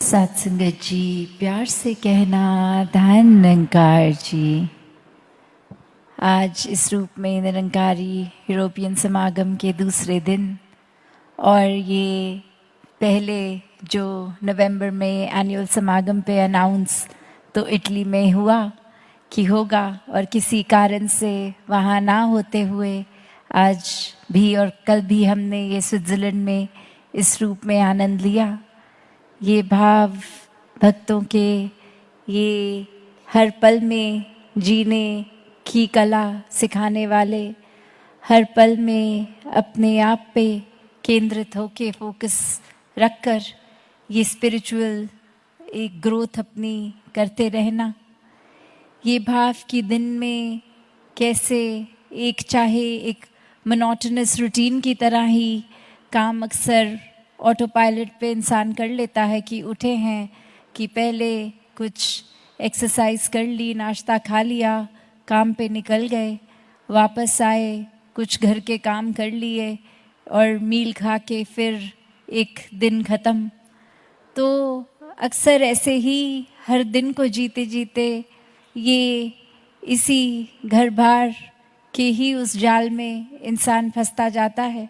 सत्संगत जी, प्यार से कहना धन निरंकार जी। आज इस रूप में निरंकारी यूरोपियन समागम के दूसरे दिन और ये पहले जो नवंबर में एनुअल समागम पे अनाउंस तो इटली में हुआ कि होगा और किसी कारण से वहाँ ना होते हुए आज भी और कल भी हमने ये स्विट्ज़रलैंड में इस रूप में आनंद लिया। ये भाव भक्तों के ये हर पल में जीने की कला सिखाने वाले, हर पल में अपने आप पे केंद्रित होके फोकस रखकर ये स्पिरिचुअल एक ग्रोथ अपनी करते रहना, ये भाव कि दिन में कैसे एक चाहे एक मोनोटोनस रूटीन की तरह ही काम अक्सर ऑटो पायलट पे इंसान कर लेता है कि उठे हैं कि पहले कुछ एक्सरसाइज कर ली, नाश्ता खा लिया, काम पे निकल गए, वापस आए, कुछ घर के काम कर लिए और मील खा के फिर एक दिन ख़त्म। तो अक्सर ऐसे ही हर दिन को जीते जीते ये इसी घर बार के ही उस जाल में इंसान फंसता जाता है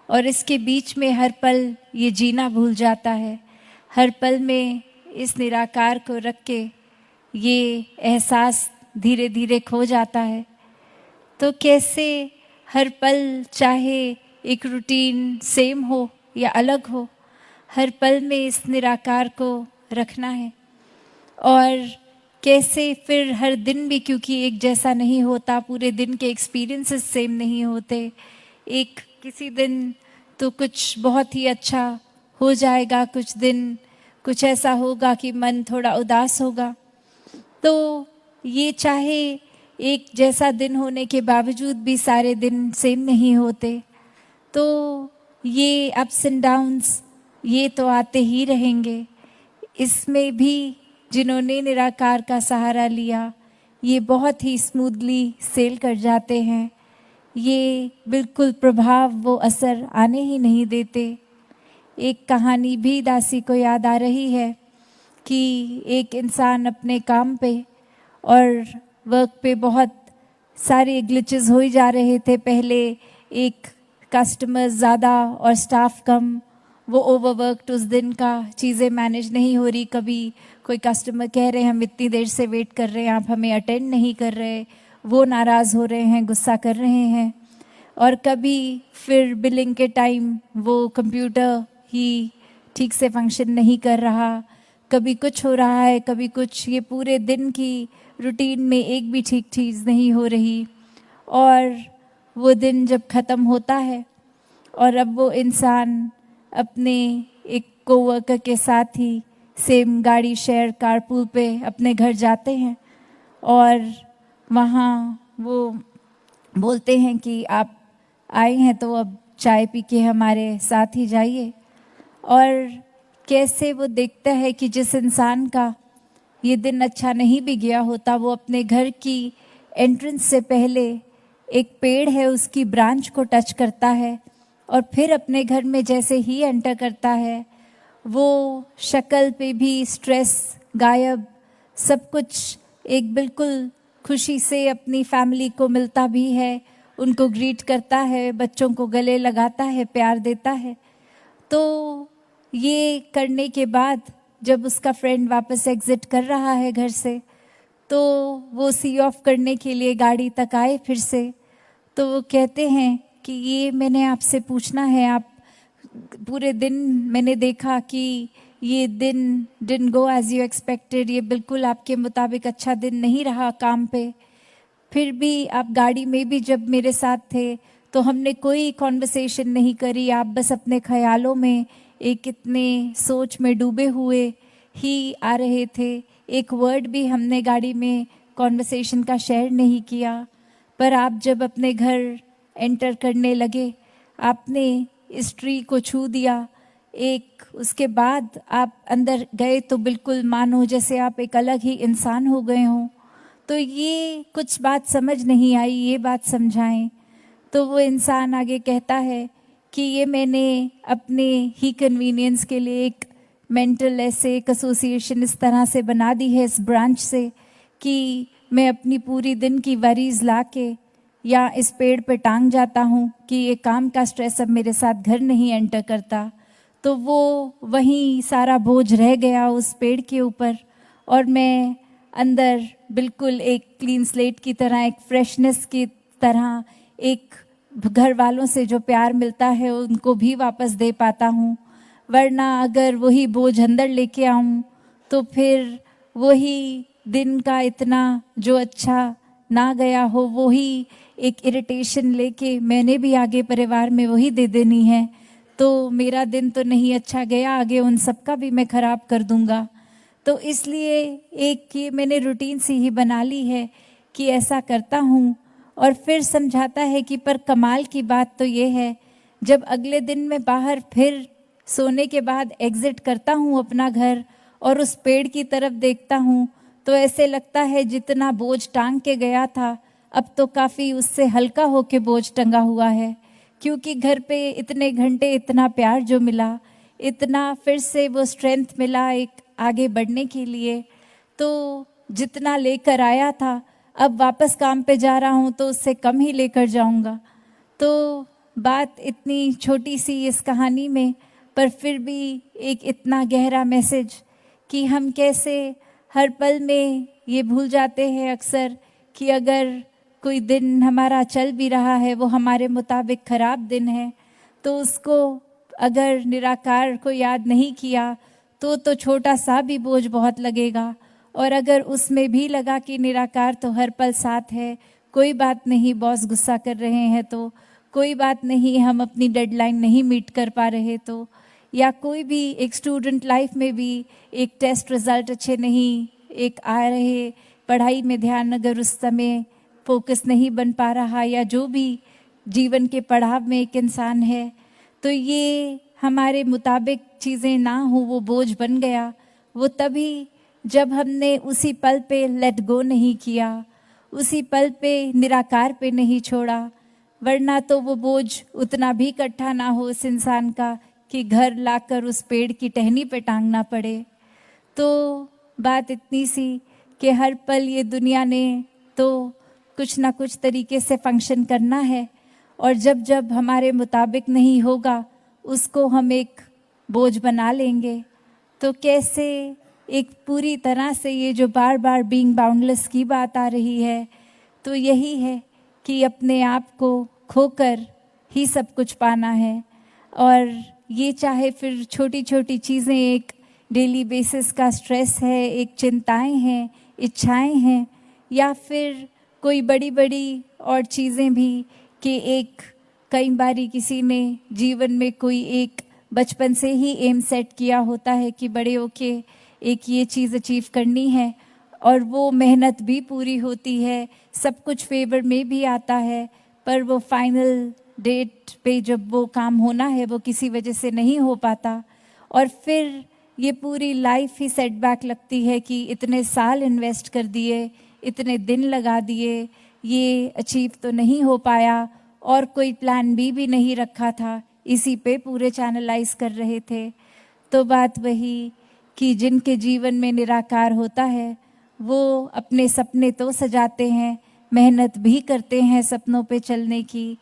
और इसके बीच में हर पल ये जीना भूल जाता है। हर पल में इस निराकार को रख के ये एहसास धीरे धीरे खो जाता है। तो कैसे हर पल चाहे एक रूटीन सेम हो या अलग हो, हर पल में इस निराकार को रखना है और कैसे फिर हर दिन भी, क्योंकि एक जैसा नहीं होता, पूरे दिन के एक्सपीरियंसेस सेम नहीं होते। एक किसी दिन तो कुछ बहुत ही अच्छा हो जाएगा, कुछ दिन कुछ ऐसा होगा कि मन थोड़ा उदास होगा। तो ये चाहे एक जैसा दिन होने के बावजूद भी सारे दिन सेम नहीं होते। तो ये अप्स एंड डाउन्स ये तो आते ही रहेंगे। इसमें भी जिन्होंने निराकार का सहारा लिया ये बहुत ही स्मूथली सेल कर जाते हैं। ये बिल्कुल प्रभाव वो असर आने ही नहीं देते। एक कहानी भी दासी को याद आ रही है कि एक इंसान अपने काम पे और वर्क पे बहुत सारे ग्लिचेस हो ही जा रहे थे। पहले एक कस्टमर ज़्यादा और स्टाफ कम, वो ओवरवर्कड उस दिन का, चीज़ें मैनेज नहीं हो रही। कभी कोई कस्टमर कह रहे हैं हम इतनी देर से वेट कर रहे हैं, आप हमें अटेंड नहीं कर रहे, वो नाराज़ हो रहे हैं, गुस्सा कर रहे हैं। और कभी फिर बिलिंग के टाइम वो कंप्यूटर ही ठीक से फंक्शन नहीं कर रहा, कभी कुछ हो रहा है, कभी कुछ। ये पूरे दिन की रूटीन में एक भी ठीक चीज़ नहीं हो रही। और वो दिन जब ख़त्म होता है और अब वो इंसान अपने एक कोवर्कर के साथ ही सेम गाड़ी शेयर कारपूल पे अपने घर जाते हैं और वहाँ वो बोलते हैं कि आप आए हैं तो अब चाय पी के हमारे साथ ही जाइए। और कैसे वो देखता है कि जिस इंसान का ये दिन अच्छा नहीं भी गया होता, वो अपने घर की एंट्रेंस से पहले एक पेड़ है उसकी ब्रांच को टच करता है और फिर अपने घर में जैसे ही एंटर करता है वो शक्ल पे भी स्ट्रेस गायब, सब कुछ एक बिल्कुल खुशी से अपनी फैमिली को मिलता भी है, उनको ग्रीट करता है, बच्चों को गले लगाता है, प्यार देता है। तो ये करने के बाद जब उसका फ्रेंड वापस एग्ज़िट कर रहा है घर से, तो वो सी ऑफ करने के लिए गाड़ी तक आए फिर से। तो वो कहते हैं कि ये मैंने आपसे पूछना है, आप पूरे दिन मैंने देखा कि ये दिन didn't go as you expected, ये बिल्कुल आपके मुताबिक अच्छा दिन नहीं रहा काम पे। फिर भी आप गाड़ी में भी जब मेरे साथ थे तो हमने कोई कॉन्वर्सेशन नहीं करी, आप बस अपने ख्यालों में एक इतने सोच में डूबे हुए ही आ रहे थे। एक वर्ड भी हमने गाड़ी में कॉन्वर्सेशन का शेयर नहीं किया। पर आप जब अपने घर एंटर करने लगे, आपने इस ट्री को छू दिया, एक उसके बाद आप अंदर गए तो बिल्कुल मानो जैसे आप एक अलग ही इंसान हो गए हों। तो ये कुछ बात समझ नहीं आई, ये बात समझाएं। तो वो इंसान आगे कहता है कि ये मैंने अपने ही कन्वीनियंस के लिए एक मेंटल ऐसे एक एसोसिएशन इस तरह से बना दी है इस ब्रांच से कि मैं अपनी पूरी दिन की वरीज ला के या इस पेड़ पे टांग जाता हूँ कि ये काम का स्ट्रेस अब मेरे साथ घर नहीं एंटर करता, तो वो वहीं सारा बोझ रह गया उस पेड़ के ऊपर, और मैं अंदर बिल्कुल एक क्लीन स्लेट की तरह, एक फ्रेशनेस की तरह, एक घर वालों से जो प्यार मिलता है उनको भी वापस दे पाता हूँ। वरना अगर वही बोझ अंदर लेके आऊँ तो फिर वही दिन का इतना जो अच्छा ना गया हो, वही एक इरिटेशन लेके मैंने भी आगे परिवार में वही दे देनी है, तो मेरा दिन तो नहीं अच्छा गया, आगे उन सबका भी मैं ख़राब कर दूंगा। तो इसलिए एक ये मैंने रूटीन सी ही बना ली है कि ऐसा करता हूँ। और फिर समझाता है कि पर कमाल की बात तो ये है, जब अगले दिन मैं बाहर फिर सोने के बाद एग्जिट करता हूँ अपना घर और उस पेड़ की तरफ देखता हूँ, तो ऐसे लगता है जितना बोझ टांग के गया था अब तो काफ़ी उससे हल्का होके बोझ टंगा हुआ है, क्योंकि घर पे इतने घंटे इतना प्यार जो मिला, इतना फिर से वो स्ट्रेंथ मिला एक आगे बढ़ने के लिए, तो जितना लेकर आया था अब वापस काम पे जा रहा हूँ तो उससे कम ही लेकर जाऊँगा। तो बात इतनी छोटी सी इस कहानी में, पर फिर भी एक इतना गहरा मैसेज कि हम कैसे हर पल में ये भूल जाते हैं अक्सर कि अगर कोई दिन हमारा चल भी रहा है वो हमारे मुताबिक ख़राब दिन है, तो उसको अगर निराकार को याद नहीं किया तो छोटा सा भी बोझ बहुत लगेगा। और अगर उसमें भी लगा कि निराकार तो हर पल साथ है, कोई बात नहीं, बॉस गुस्सा कर रहे हैं तो कोई बात नहीं, हम अपनी डेडलाइन नहीं मीट कर पा रहे तो, या कोई भी एक स्टूडेंट लाइफ में भी एक टेस्ट रिज़ल्ट अच्छे नहीं एक आ रहे, पढ़ाई में ध्यान अगर उस समय फोकस नहीं बन पा रहा, या जो भी जीवन के पड़ाव में एक इंसान है, तो ये हमारे मुताबिक चीज़ें ना हो वो बोझ बन गया। वो तभी जब हमने उसी पल पे लेट गो नहीं किया, उसी पल पे निराकार पे नहीं छोड़ा, वरना तो वो बोझ उतना भी इकट्ठा ना हो उस इंसान का कि घर लाकर उस पेड़ की टहनी पे टांगना पड़े। तो बात इतनी सी कि हर पल ये दुनिया ने तो कुछ ना कुछ तरीके से फंक्शन करना है, और जब जब हमारे मुताबिक नहीं होगा उसको हम एक बोझ बना लेंगे। तो कैसे एक पूरी तरह से ये जो बार बार बीइंग बाउंडलेस की बात आ रही है, तो यही है कि अपने आप को खोकर ही सब कुछ पाना है। और ये चाहे फिर छोटी छोटी चीज़ें, एक डेली बेसिस का स्ट्रेस है, एक चिंताएं हैं, इच्छाएं हैं, या फिर कोई बड़ी बड़ी और चीज़ें भी कि एक कई बारी किसी ने जीवन में कोई एक बचपन से ही एम सेट किया होता है कि बड़े होके एक ये चीज़ अचीव करनी है, और वो मेहनत भी पूरी होती है, सब कुछ फेवर में भी आता है, पर वो फाइनल डेट पे जब वो काम होना है वो किसी वजह से नहीं हो पाता, और फिर ये पूरी लाइफ ही सेटबैक लगती है कि इतने साल इन्वेस्ट कर दिए, इतने दिन लगा दिए, ये अचीव तो नहीं हो पाया, और कोई प्लान बी भी नहीं रखा था, इसी पे पूरे चैनलाइज कर रहे थे। तो बात वही कि जिनके जीवन में निराकार होता है वो अपने सपने तो सजाते हैं, मेहनत भी करते हैं सपनों पे चलने की,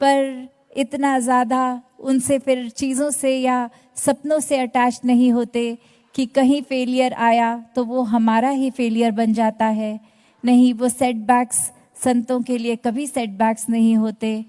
पर इतना ज़्यादा उनसे फिर चीज़ों से या सपनों से अटैच नहीं होते कि कहीं फेलियर आया तो वो हमारा ही फेलियर बन जाता है। नहीं, वो सेटबैक्स संतों के लिए कभी सेटबैक्स नहीं होते,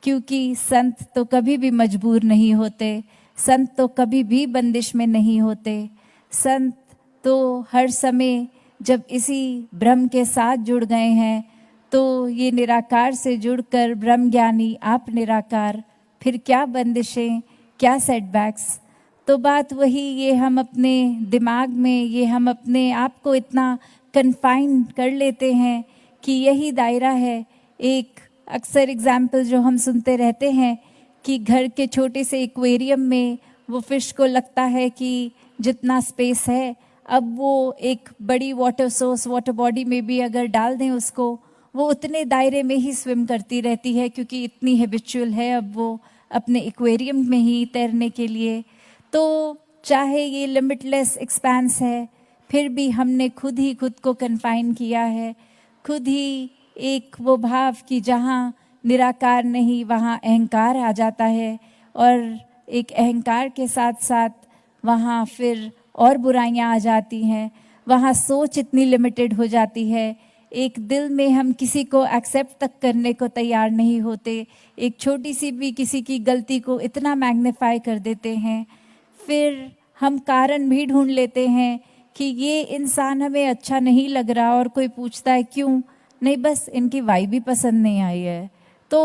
क्योंकि संत तो कभी भी मजबूर नहीं होते, संत तो कभी भी बंदिश में नहीं होते। संत तो हर समय जब इसी ब्रह्म के साथ जुड़ गए हैं, तो ये निराकार से जुड़कर ब्रह्म ज्ञानी आप निराकार, फिर क्या बंदिशें, क्या सेटबैक्स। तो बात वही, ये हम अपने दिमाग में, ये हम अपने आप को इतना कन्फाइन कर लेते हैं कि यही दायरा है। एक अक्सर एग्जाम्पल जो हम सुनते रहते हैं कि घर के छोटे से एक्वेरियम में वो फिश को लगता है कि जितना स्पेस है, अब वो एक बड़ी वाटर सोर्स, वाटर बॉडी में भी अगर डाल दें उसको, वो उतने दायरे में ही स्विम करती रहती है, क्योंकि इतनी हैबिचुअल है अब वो अपने एक्वेरियम में ही तैरने के लिए। तो चाहे ये लिमिटलेस एक्सपेंस है, फिर भी हमने खुद ही खुद को कन्फाइन किया है। खुद ही एक वो भाव कि जहाँ निराकार नहीं वहाँ अहंकार आ जाता है, और एक अहंकार के साथ साथ वहाँ फिर और बुराइयाँ आ जाती हैं। वहाँ सोच इतनी लिमिटेड हो जाती है, एक दिल में हम किसी को एक्सेप्ट तक करने को तैयार नहीं होते। एक छोटी सी भी किसी की गलती को इतना मैग्नीफाई कर देते हैं। फिर हम कारण भी ढूंढ लेते हैं कि ये इंसान हमें अच्छा नहीं लग रहा, और कोई पूछता है क्यों, नहीं बस इनकी वाइब भी पसंद नहीं आई है। तो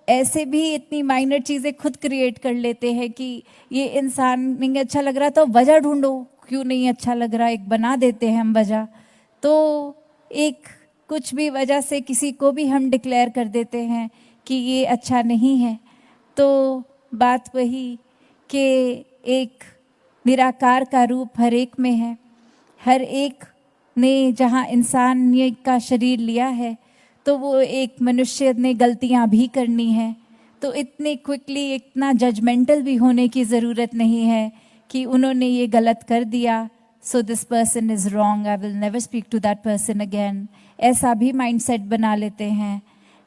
ऐसे भी इतनी माइनर चीज़ें खुद क्रिएट कर लेते हैं कि ये इंसान नहीं अच्छा लग रहा, तो वजह ढूंढो क्यों नहीं अच्छा लग रहा, एक बना देते हैं हम वजह। तो एक कुछ भी वजह से किसी को भी हम डिक्लेयर कर देते हैं कि ये अच्छा नहीं है। तो बात वही कि एक निराकार का रूप हर एक में है। हर एक ने जहाँ इंसान ये का शरीर लिया है, तो वो एक मनुष्य ने गलतियाँ भी करनी है। तो इतने क्विकली इतना जजमेंटल भी होने की ज़रूरत नहीं है कि उन्होंने ये गलत कर दिया, so this person is wrong, I will never speak to that person again. ऐसा भी माइंडसेट बना लेते हैं।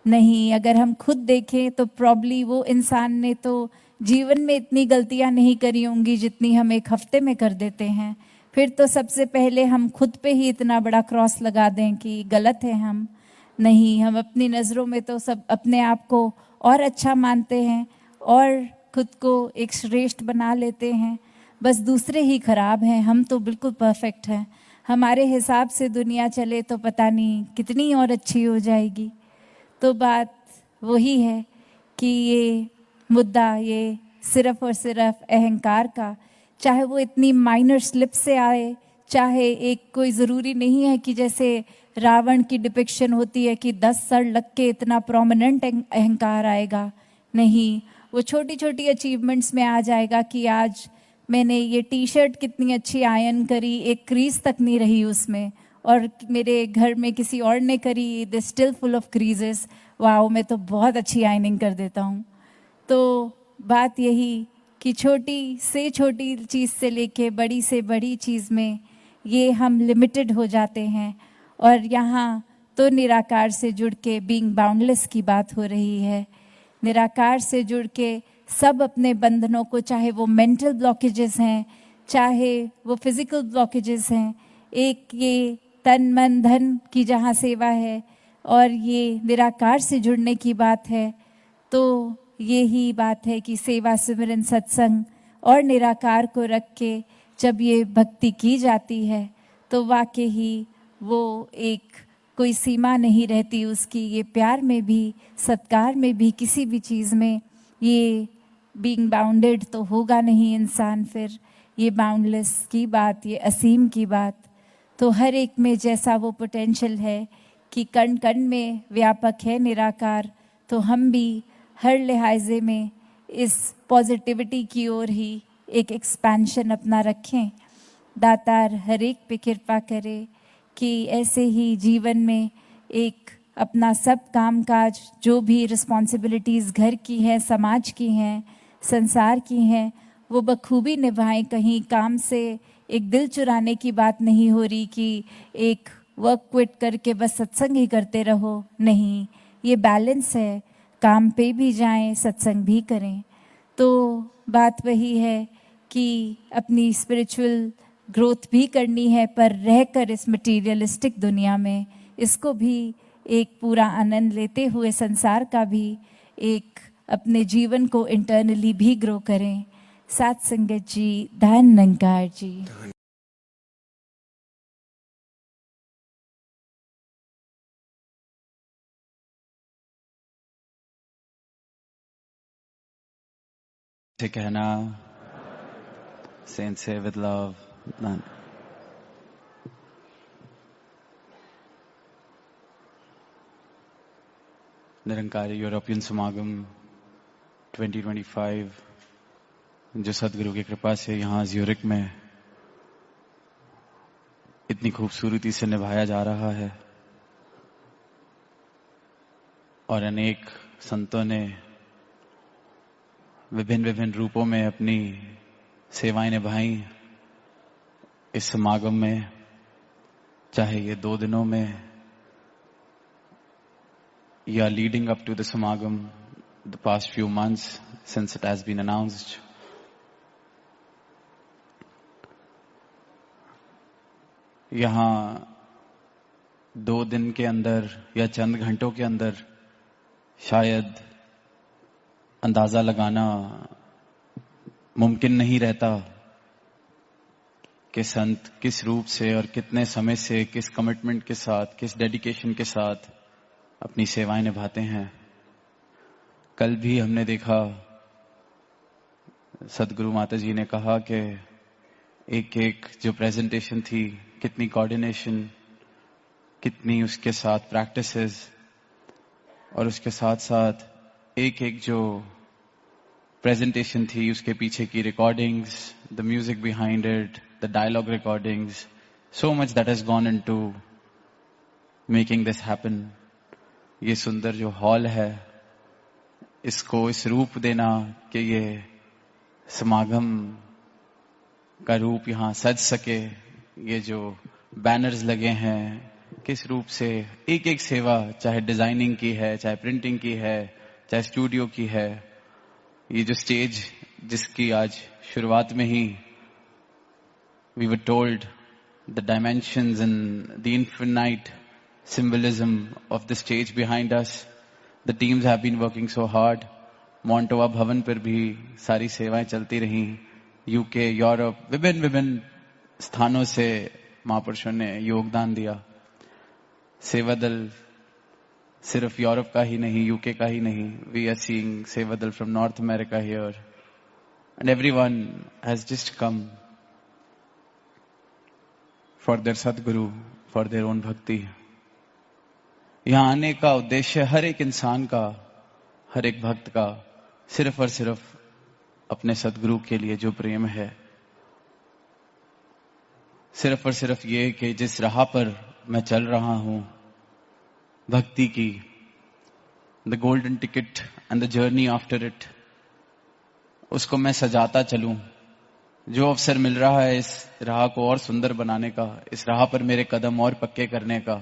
नहीं, अगर हम खुद देखें तो प्रॉब्ली वो इंसान ने तो जीवन में इतनी गलतियां नहीं करी होंगी जितनी हम एक हफ्ते में कर देते हैं। फिर तो सबसे पहले हम खुद पे ही इतना बड़ा क्रॉस लगा दें कि गलत है हम। नहीं, हम अपनी नज़रों में तो सब अपने आप को और अच्छा मानते हैं और खुद को एक श्रेष्ठ बना लेते हैं। बस दूसरे ही खराब हैं, हम तो बिल्कुल परफेक्ट हैं। हमारे हिसाब से दुनिया चले तो पता नहीं कितनी और अच्छी हो जाएगी। तो बात वही है कि ये मुद्दा ये सिर्फ और सिर्फ अहंकार का, चाहे वो इतनी माइनर स्लिप से आए, चाहे एक कोई ज़रूरी नहीं है कि जैसे रावण की डिपिक्शन होती है कि 10 सर लग के इतना प्रोमिनेंट अहंकार आएगा। नहीं, वो छोटी छोटी अचीवमेंट्स में आ जाएगा कि आज मैंने ये टी शर्ट कितनी अच्छी आयरन करी, एक क्रीज तक नहीं रही उसमें, और मेरे घर में किसी और ने करी, they still full of creases, wow मैं तो बहुत अच्छी आयरनिंग कर देता हूँ। तो बात यही कि छोटी से छोटी चीज़ से लेके बड़ी से बड़ी चीज़ में ये हम लिमिटेड हो जाते हैं। और यहाँ तो निराकार से जुड़ के बीइंग बाउंडलेस की बात हो रही है। निराकार से जुड़ के सब अपने बंधनों को, चाहे वो मेंटल ब्लॉकेजेस हैं, चाहे वो फिजिकल ब्लॉकेजेस हैं, एक ये तन मन धन की जहाँ सेवा है और ये निराकार से जुड़ने की बात है, तो यही बात है कि सेवा सिमरन सत्संग और निराकार को रख के जब ये भक्ति की जाती है तो वाकई ही वो एक कोई सीमा नहीं रहती उसकी। ये प्यार में भी, सत्कार में भी, किसी भी चीज़ में ये बीइंग बाउंडेड तो होगा नहीं इंसान। फिर ये बाउंडलेस की बात, ये असीम की बात, तो हर एक में जैसा वो पोटेंशियल है कि कण कण में व्यापक है निराकार, तो हम भी हर लिहाजे में इस पॉजिटिविटी की ओर ही एक एक्सपेंशन अपना रखें। दातार हर एक पे कृपा करे कि ऐसे ही जीवन में एक अपना सब कामकाज, जो भी रिस्पॉन्सिबिलिटीज़ घर की हैं, समाज की हैं, संसार की हैं, वो बखूबी निभाएं। कहीं काम से एक दिल चुराने की बात नहीं हो रही कि एक वर्क क्विट करके बस सत्संग ही करते रहो। नहीं, ये बैलेंस है, काम पे भी जाएं, सत्संग भी करें। तो बात वही है कि अपनी स्पिरिचुअल ग्रोथ भी करनी है, पर रहकर इस मटीरियलिस्टिक दुनिया में इसको भी एक पूरा आनंद लेते हुए संसार का भी एक अपने जीवन को इंटरनली भी ग्रो करें। साथ संगत जी, धन निरंकार जी। से कहना, Saints say with love, none. Nirankari European समागम 2025 जो सदगुरु की कृपा से यहाँ ज्यूरिक में इतनी खूबसूरती से निभाया जा रहा है और अनेक संतों ने विभिन्न विभिन्न रूपों में अपनी सेवाएं निभाई। इस समागम में, चाहे ये 2 दिनों में या leading up to the samagam, the past few months since it has been announced, यहाँ 2 दिन के अंदर या चंद घंटों के अंदर शायद अंदाजा लगाना मुमकिन नहीं रहता कि संत किस रूप से और कितने समय से, किस कमिटमेंट के साथ, किस डेडिकेशन के साथ अपनी सेवाएं निभाते हैं। कल भी हमने देखा, सदगुरु माता जी ने कहा कि एक एक जो प्रेजेंटेशन थी, कितनी कोऑर्डिनेशन, कितनी उसके साथ प्रैक्टिसेस, और उसके साथ साथ एक एक जो प्रेजेंटेशन थी उसके पीछे की recordings, the music behind it, the dialogue recordings, so much that has gone into making this happen. ये सुंदर जो हॉल है, इसको इस रूप देना कि ये समागम का रूप यहाँ सज सके, ये जो बैनर्स लगे हैं, किस रूप से एक एक सेवा, चाहे डिजाइनिंग की है, चाहे प्रिंटिंग की है, चाहे स्टूडियो की है, ये जो स्टेज जिसकी आज शुरुआत में ही we were told the dimensions and the infinite symbolism of the stage behind us. The teams have been working so hard. मोंटोवा भवन पर भी सारी सेवाएं चलती रही। यूके, यूरोप, विभिन्न स्थानों से महापुरुषों ने योगदान दिया। सेवा दल सिर्फ यूरोप का ही नहीं, यूके का ही नहीं, वी आर सीइंग सेवा दल from north America here, and everyone has just come for their सदगुरु, फॉर देयर ओन भक्ति। यहां आने का उद्देश्य हर एक इंसान का, हर एक भक्त का सिर्फ और सिर्फ अपने सदगुरु के लिए जो प्रेम है, सिर्फ और सिर्फ ये कि जिस राह पर मैं चल रहा हूं भक्ति की, the golden ticket and the journey after it, उसको मैं सजाता चलूं। जो अवसर मिल रहा है इस राह को और सुंदर बनाने का, इस राह पर मेरे कदम और पक्के करने का,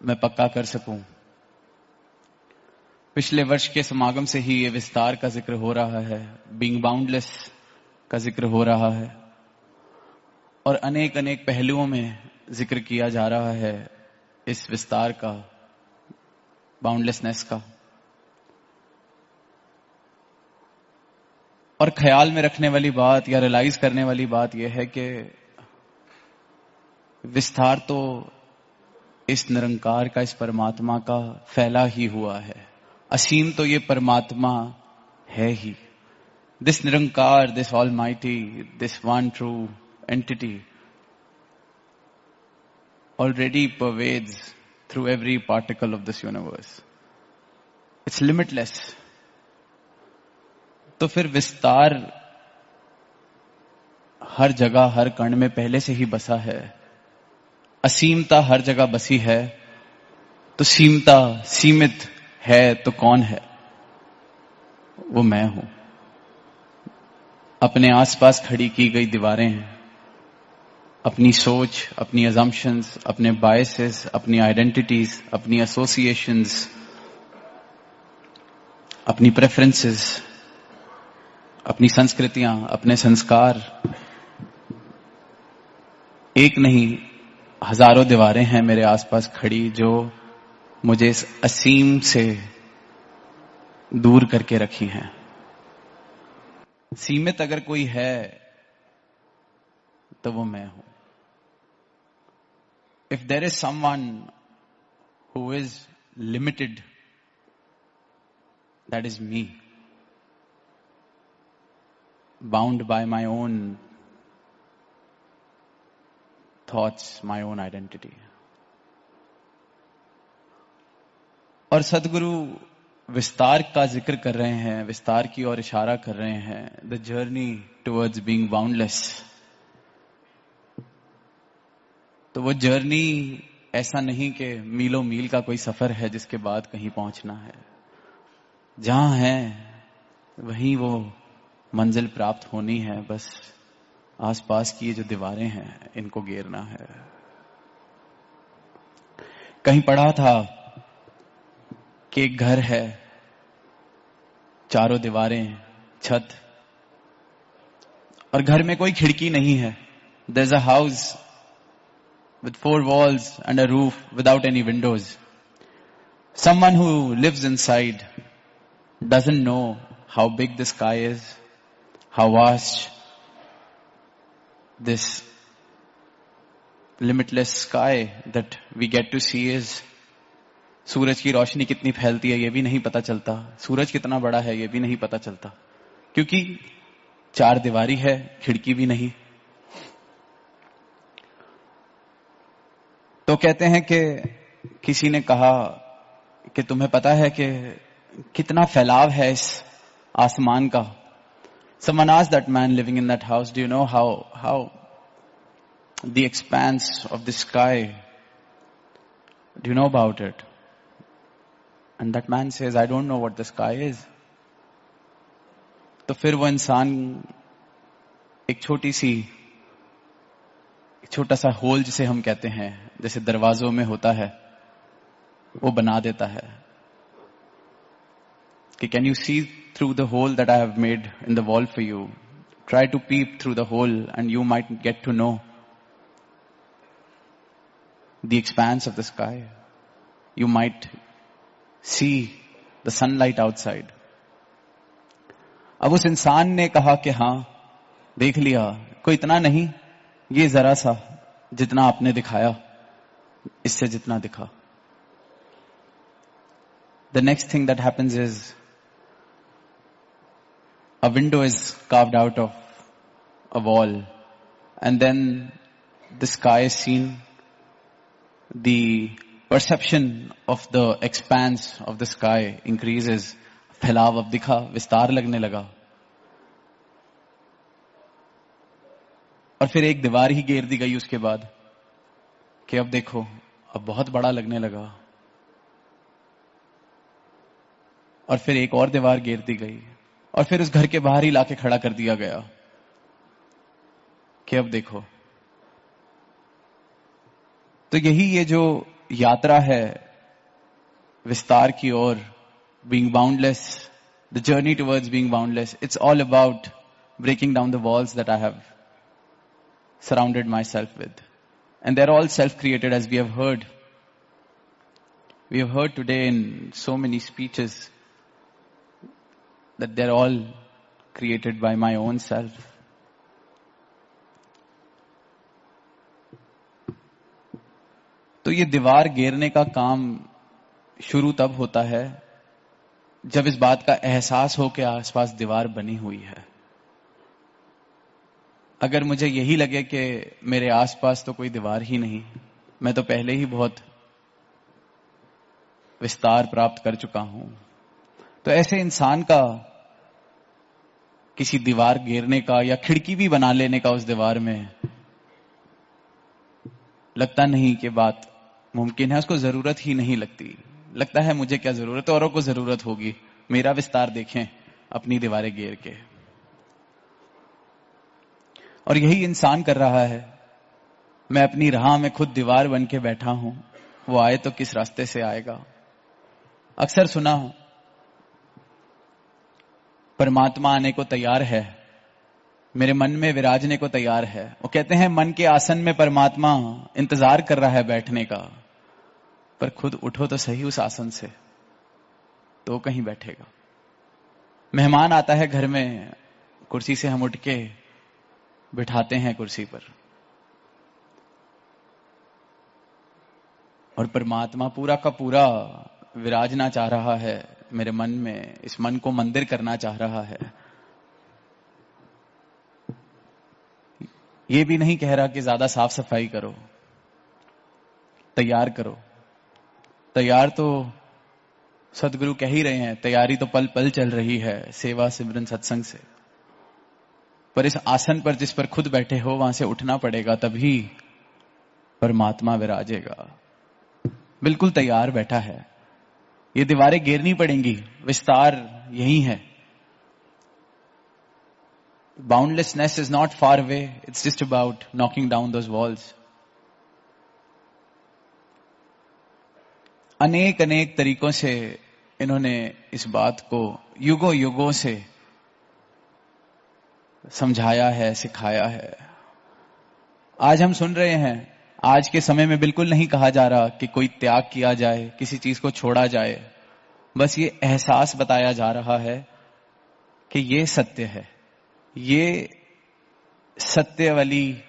मैं पक्का कर सकूं। पिछले वर्ष के समागम से ही ये विस्तार का जिक्र हो रहा है, बीइंग बाउंडलेस का जिक्र हो रहा है, और अनेक अनेक पहलुओं में जिक्र किया जा रहा है इस विस्तार का, बाउंडलेसनेस का। और ख्याल में रखने वाली बात या रियलाइज करने वाली बात यह है कि विस्तार तो इस निरंकार का, इस परमात्मा का फैला ही हुआ है। असीम तो ये परमात्मा है ही। This Nirankar, this almighty, this one true entity already pervades through every particle of this universe. It's limitless. तो फिर विस्तार हर जगह, हर कण में पहले से ही बसा है। असीमता हर जगह बसी है, तो सीमता, सीमित है तो कौन है? वो मैं हूं। अपने आसपास खड़ी की गई दीवारें हैं, अपनी सोच, अपनी अजम्पशंस, अपने बायसेस, अपनी आइडेंटिटीज, अपनी एसोसिएशंस, अपनी प्रेफरेंसेस, अपनी संस्कृतियां, अपने संस्कार, एक नहीं हजारों दीवारें हैं मेरे आसपास खड़ी, जो मुझे इस असीम से दूर करके रखी हैं। सीमित अगर कोई है तो वो मैं हूं। If there is someone who is limited, that is me, bound by my own thoughts, my own identity. और सदगुरु विस्तार का जिक्र कर रहे हैं, विस्तार की ओर इशारा कर रहे हैं, the journey towards being boundless. तो वो जर्नी ऐसा नहीं कि मीलों मील का कोई सफर है जिसके बाद कहीं पहुंचना है। जहां है वहीं वो मंजिल प्राप्त होनी है। बस आसपास की ये जो दीवारें हैं इनको घेरना है। कहीं पढ़ा था कि एक घर है, चारों दीवारें, छत, और घर में कोई खिड़की नहीं है। There's a house with 4 walls and a roof without any windows. Someone who lives inside doesn't know how big the sky is, how vast this limitless sky that we get to see is. सूरज की रोशनी कितनी फैलती है ये भी नहीं पता चलता, सूरज कितना बड़ा है ये भी नहीं पता चलता, क्योंकि 4 दीवारी है, खिड़की भी नहीं। तो कहते हैं कि किसी ने कहा कि तुम्हें पता है कि कितना फैलाव है इस आसमान का। Someone asked that man living in that house, do you know how the expanse of the sky, do you know about it? And that man says, I don't know what the sky is. तो फिर वो इंसान एक छोटा सा whole जिसे हम कहते हैं, जैसे दरवाजों में होता है, वो बना देता है कि can you see through the hole that I have made in the wall for you? Try to peep through the hole and you might get to know the expanse of the sky. You might see the sunlight outside. अब उस इंसान ने कहा कि हाँ देख लिया, कोई इतना नहीं, ये जरा सा जितना आपने दिखाया, इससे जितना दिखा. The next thing that happens is a window is carved out of a wall and then the sky is seen. The perception of the expanse of the sky increases. फैलाव अब दिखा, विस्तार लगने लगा. और फिर एक दीवार ही घेर दी गई उसके बाद कि अब देखो, अब बहुत बड़ा लगने लगा. और फिर एक और दीवार घेर दी गई और फिर उस घर के बाहर ही लाके खड़ा कर दिया गया कि अब देखो. तो यही ये जो यात्रा है विस्तार की ओर, being boundless, the journey towards being boundless, it's all about breaking down the walls that I have surrounded myself with. And they're all self-created, as we have heard. We have heard today in so many speeches that they're all created by my own self. तो ये दीवार घेरने का काम शुरू तब होता है जब इस बात का एहसास हो कि आसपास दीवार बनी हुई है. अगर मुझे यही लगे कि मेरे आसपास तो कोई दीवार ही नहीं, मैं तो पहले ही बहुत विस्तार प्राप्त कर चुका हूं, तो ऐसे इंसान का किसी दीवार घेरने का या खिड़की भी बना लेने का उस दीवार में लगता नहीं कि बात मुमकिन है. उसको जरूरत ही नहीं लगती. लगता है मुझे क्या जरूरत है, औरों को जरूरत होगी, मेरा विस्तार देखें अपनी दीवारें घेर के. और यही इंसान कर रहा है. मैं अपनी राह में खुद दीवार बन के बैठा हूं, वो आए तो किस रास्ते से आएगा. अक्सर सुना परमात्मा आने को तैयार है, मेरे मन में विराजने को तैयार है. वो कहते हैं मन के आसन में परमात्मा इंतजार कर रहा है बैठने का, पर खुद उठो तो सही उस आसन से, तो कहीं बैठेगा. मेहमान आता है घर में, कुर्सी से हम उठ के बिठाते हैं कुर्सी पर, और परमात्मा पूरा का पूरा विराजना चाह रहा है मेरे मन में, इस मन को मंदिर करना चाह रहा है. ये भी नहीं कह रहा कि ज्यादा साफ सफाई करो, तैयार करो. तैयार तो सदगुरु कह ही रहे हैं, तैयारी तो पल पल चल रही है सेवा सिमरन सत्संग से. पर इस आसन पर जिस पर खुद बैठे हो वहां से उठना पड़ेगा, तभी परमात्मा विराजेगा. बिल्कुल तैयार बैठा है. ये दीवारें घेरनी पड़ेंगी, विस्तार यही है. Boundlessness is not far away. It's just about knocking down those walls. अनेक अनेक तरीकों से इन्होंने इस बात को युगों युगों से समझाया है, सिखाया है. आज हम सुन रहे हैं, आज के समय में बिल्कुल नहीं कहा जा रहा कि कोई त्याग किया जाए, किसी चीज को छोड़ा जाए. बस ये एहसास बताया जा रहा है कि ये सत्य है. ये सत्य वाली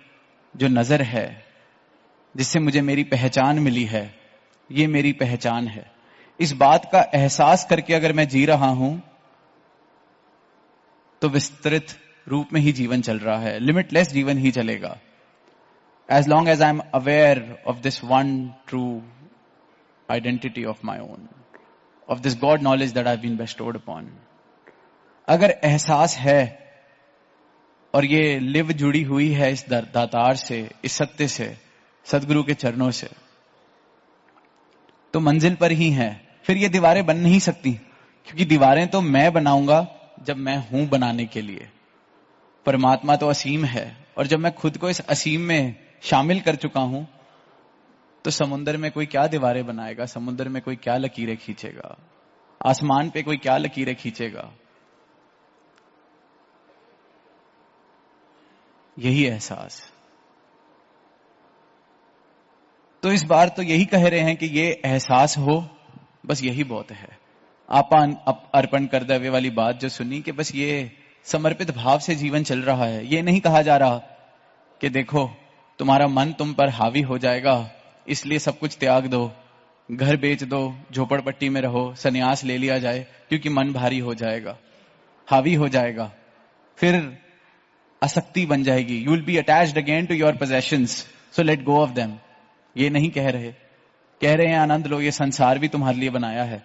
जो नजर है, जिससे मुझे मेरी पहचान मिली है, ये मेरी पहचान है. इस बात का एहसास करके अगर मैं जी रहा हूं तो विस्तृत रूप में ही जीवन चल रहा है, लिमिटलेस जीवन ही चलेगा. As long as I'm aware of this one true identity of my own, of this God knowledge that I've been bestowed upon. अगर एहसास है और ये लिव जुड़ी हुई है इस दातार से, इस सत्य से, सदगुरु के चरणों से, तो मंजिल पर ही है. फिर ये दीवारें बन नहीं सकती, क्योंकि दीवारें तो मैं बनाऊंगा जब मैं हूं बनाने के लिए. परमात्मा तो असीम है, और जब मैं खुद को इस असीम में शामिल कर चुका हूं तो समुद्र में कोई क्या दीवारें बनाएगा, समुद्र में कोई क्या लकीरें खींचेगा, आसमान पे कोई क्या लकीरें खींचेगा. यही एहसास. तो इस बार तो यही कह रहे हैं कि ये एहसास हो, बस यही बहुत है. आपा अर्पण कर देवे वाली बात जो सुनी कि बस ये समर्पित भाव से जीवन चल रहा है. ये नहीं कहा जा रहा कि देखो तुम्हारा मन तुम पर हावी हो जाएगा, इसलिए सब कुछ त्याग दो, घर बेच दो, झोपड़पट्टी में रहो, सन्यास ले लिया जाए क्योंकि मन भारी हो जाएगा, हावी हो जाएगा, फिर आसक्ति बन जाएगी. You will be attached again to your possessions, so let go of them. ये नहीं कह रहे. कह रहे हैं आनंद लो, ये संसार भी तुम्हारे लिए बनाया है,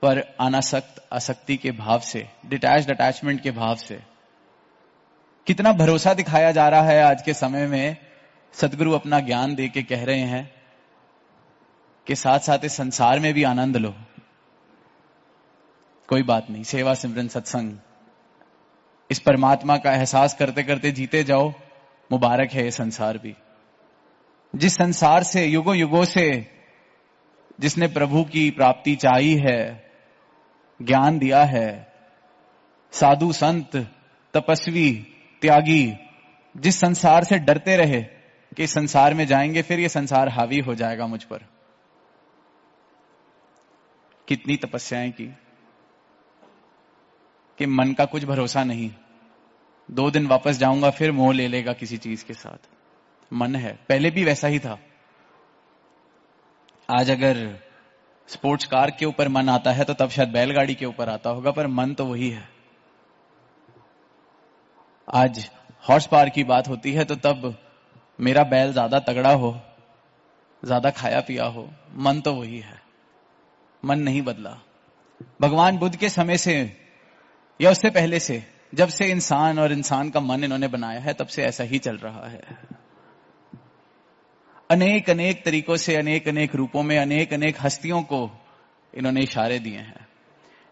पर अनासक्त आसक्ति के भाव से, डिटैच्ड अटैचमेंट के भाव से. कितना भरोसा दिखाया जा रहा है आज के समय में. सदगुरु अपना ज्ञान दे के कह रहे हैं कि साथ साथ इस संसार में भी आनंद लो. कोई बात नहीं, सेवा सिमरन सत्संग, इस परमात्मा का एहसास करते करते जीते जाओ. मुबारक है ये संसार भी. जिस संसार से युगों युगों से जिसने प्रभु की प्राप्ति चाही है, ज्ञान दिया है, साधु संत तपस्वी त्यागी, जिस संसार से डरते रहे कि संसार में जाएंगे फिर ये संसार हावी हो जाएगा मुझ पर. कितनी तपस्याएं की कि मन का कुछ भरोसा नहीं, 2 दिन वापस जाऊंगा फिर मोह ले लेगा किसी चीज के साथ. मन है, पहले भी वैसा ही था. आज अगर स्पोर्ट्स कार के ऊपर मन आता है तो तब शायद बैलगाड़ी के ऊपर आता होगा, पर मन तो वही है. आज हॉर्स पावर की बात होती है तो तब मेरा बैल ज्यादा तगड़ा हो, ज्यादा खाया पिया हो, मन तो वही है. मन नहीं बदला. भगवान बुद्ध के समय से या उससे पहले से, जब से इंसान और इंसान का मन इन्होंने बनाया है, तब से ऐसा ही चल रहा है. अनेक अनेक तरीकों से, अनेक अनेक रूपों में, अनेक अनेक हस्तियों को इन्होंने इशारे दिए हैं.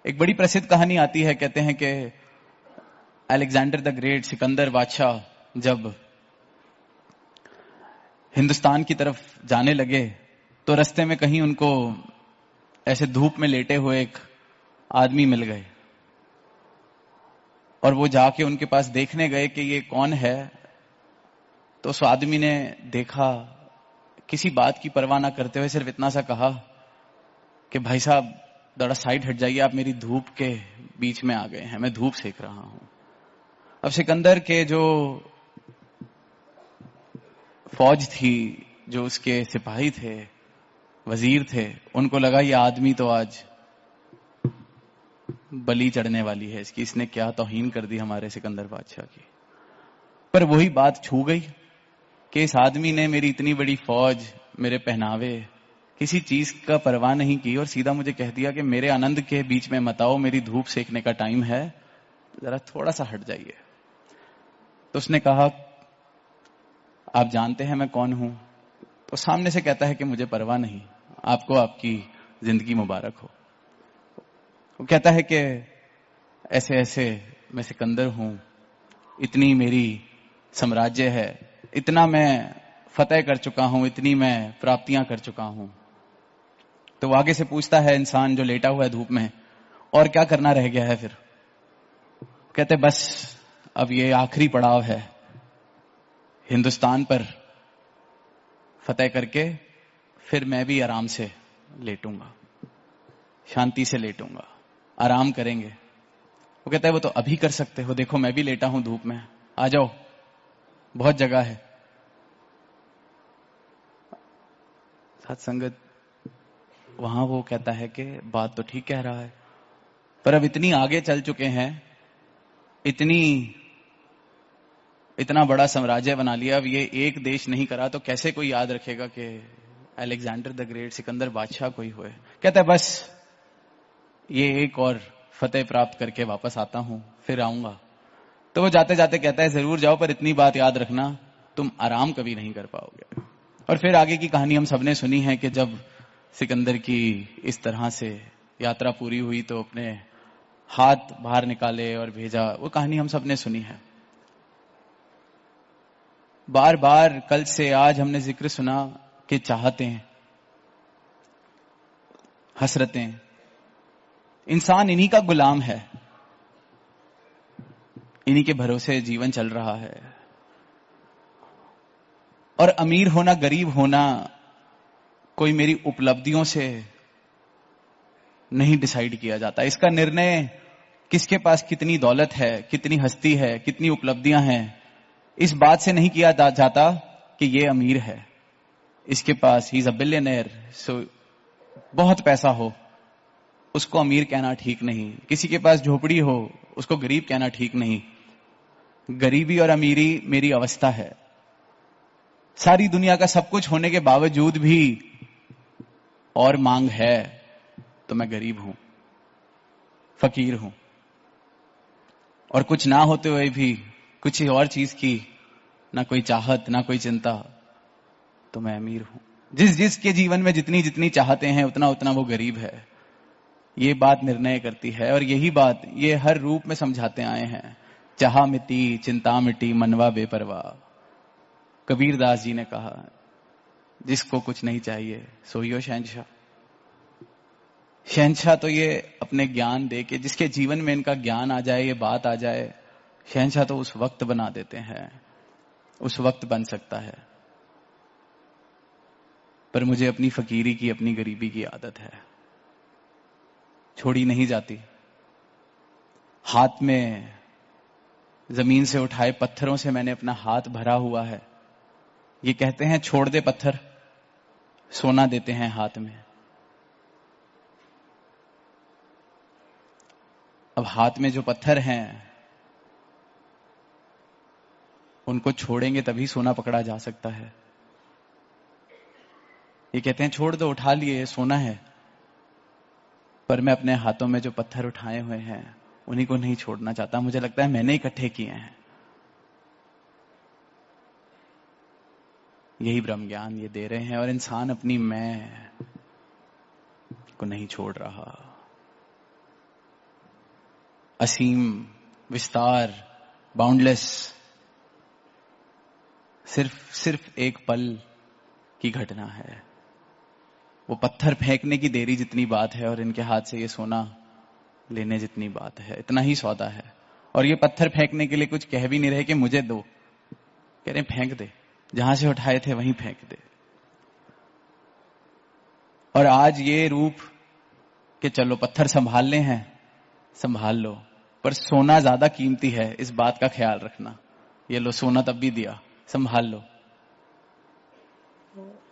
एक बड़ी प्रसिद्ध कहानी आती है. कहते हैं कि अलेक्जेंडर द ग्रेट, सिकंदर बादशाह, जब हिंदुस्तान की तरफ जाने लगे तो रास्ते में कहीं उनको ऐसे धूप में लेटे हुए एक आदमी मिल गए, और वो जाके उनके पास देखने गए कि ये कौन है. तो उस आदमी ने देखा, किसी बात की परवाह ना करते हुए सिर्फ इतना सा कहा कि भाई साहब थोड़ा साइड हट जाइए, आप मेरी धूप के बीच में आ गए हैं, मैं धूप सेक रहा हूं. अब सिकंदर के जो फौज थी, जो उसके सिपाही थे, वजीर थे, उनको लगा ये आदमी तो आज बलि चढ़ने वाली है इसकी, इसने क्या तौहीन कर दी हमारे सिकंदर बादशाह की. पर वही बात छू गई कि इस आदमी ने मेरी इतनी बड़ी फौज, मेरे पहनावे, किसी चीज का परवाह नहीं की और सीधा मुझे कह दिया कि मेरे आनंद के बीच में मत आओ, मेरी धूप सेकने का टाइम है, जरा थोड़ा सा हट जाइए. तो उसने कहा आप जानते हैं मैं कौन हूं? तो सामने से कहता है कि मुझे परवाह नहीं, आपको आपकी जिंदगी मुबारक हो. वो कहता है कि ऐसे ऐसे मैं सिकंदर हूं, इतनी मेरी साम्राज्य है, इतना मैं फतेह कर चुका हूं, इतनी मैं प्राप्तियां कर चुका हूं। तो वो आगे से पूछता है इंसान जो लेटा हुआ है धूप में, और क्या करना रह गया है फिर? कहते बस अब ये आखिरी पड़ाव है, हिंदुस्तान पर फतेह करके फिर मैं भी आराम से लेटूंगा, शांति से लेटूंगा, आराम करेंगे। वो कहता है वो तो अभी कर सकते हो, देखो मैं भी लेटा हूं धूप में, आ जाओ, बहुत जगह है। सत्संगत वहां वो कहता है कि बात तो ठीक कह रहा है, पर अब इतनी आगे चल चुके हैं, इतना बड़ा साम्राज्य बना लिया, अब ये एक देश नहीं करा तो कैसे कोई याद रखेगा कि अलेक्जेंडर द ग्रेट, सिकंदर बादशाह कोई हुए। कहता है बस ये एक और फतेह प्राप्त करके वापस आता हूं, फिर आऊंगा। तो वो जाते जाते कहता है जरूर जाओ, पर इतनी बात याद रखना, तुम आराम कभी नहीं कर पाओगे। और फिर आगे की कहानी हम सबने सुनी है कि जब सिकंदर की इस तरह से यात्रा पूरी हुई तो अपने हाथ बाहर निकाले और भेजा, वो कहानी हम सबने सुनी है। बार बार कल से आज हमने जिक्र सुना कि चाहतें, हसरतें, इंसान इन्हीं का गुलाम है, इन्हीं के भरोसे जीवन चल रहा है। और अमीर होना गरीब होना कोई मेरी उपलब्धियों से नहीं डिसाइड किया जाता। इसका निर्णय किसके पास कितनी दौलत है, कितनी हस्ती है, कितनी उपलब्धियां हैं, इस बात से नहीं किया जाता कि ये अमीर है, इसके पास ही इज अ बिलियनर, सो बहुत पैसा हो, उसको अमीर कहना ठीक नहीं। किसी के पास झोपड़ी हो, उसको गरीब कहना ठीक नहीं। गरीबी और अमीरी मेरी अवस्था है। सारी दुनिया का सब कुछ होने के बावजूद भी और मांग है तो मैं गरीब हूं, फकीर हूं। और कुछ ना होते हुए भी कुछ और चीज की ना कोई चाहत, ना कोई चिंता, तो मैं अमीर हूं। जिसके जीवन में जितनी जितनी चाहते हैं उतना उतना वो गरीब है। ये बात निर्णय करती है, और यही बात ये हर रूप में समझाते आए हैं। चाह मिटी, चिंता मिटी, मनवा बेपरवाह। कबीर दास जी ने कहा जिसको कुछ नहीं चाहिए सोई हो शहंशाह। शहंशाह तो ये अपने ज्ञान दे के, जिसके जीवन में इनका ज्ञान आ जाए, ये बात आ जाए, शहंशाह तो उस वक्त बना देते हैं, उस वक्त बन सकता है। पर मुझे अपनी फकीरी की, अपनी गरीबी की आदत है, छोड़ी नहीं जाती। हाथ में जमीन से उठाए पत्थरों से मैंने अपना हाथ भरा हुआ है। ये कहते हैं छोड़ दे पत्थर, सोना देते हैं हाथ में। अब हाथ में जो पत्थर हैं उनको छोड़ेंगे तभी सोना पकड़ा जा सकता है। ये कहते हैं छोड़ दो, उठा लिए, सोना है। पर मैं अपने हाथों में जो पत्थर उठाए हुए हैं उन्हीं को नहीं छोड़ना चाहता। मुझे लगता है मैंने इकट्ठे किए हैं। यही ब्रह्म ज्ञान ये दे रहे हैं, और इंसान अपनी मैं को नहीं छोड़ रहा। असीम, विस्तार, बाउंडलेस, सिर्फ एक पल की घटना है। वो पत्थर फेंकने की देरी जितनी बात है और इनके हाथ से ये सोना लेने जितनी बात है, इतना ही सौदा है। और ये पत्थर फेंकने के लिए कुछ कह भी नहीं रहे कि मुझे दो, कह रहे फेंक दे, जहां से उठाए थे वहीं फेंक दे। और आज ये रूप कि चलो पत्थर संभालने हैं, संभाल लो, पर सोना ज्यादा कीमती है, इस बात का ख्याल रखना। ये लो सोना तब भी दिया, संभाल लो।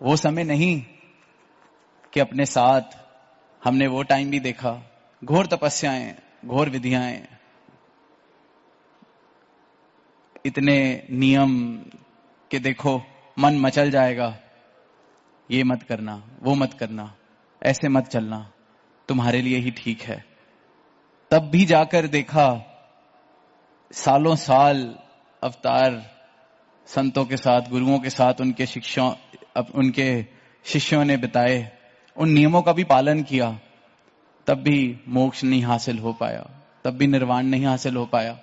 वो समय नहीं कि अपने साथ हमने वो टाइम भी देखा, घोर तपस्याएं, घोर विधियाएं, इतने नियम कि देखो मन मचल जाएगा, ये मत करना, वो मत करना, ऐसे मत चलना, तुम्हारे लिए ही ठीक है। तब भी जाकर देखा सालों साल अवतार संतों के साथ, गुरुओं के साथ उनके शिष्यों ने बिताए, उन नियमों का भी पालन किया, तब भी मोक्ष नहीं हासिल हो पाया, तब भी निर्वाण नहीं हासिल हो पाया।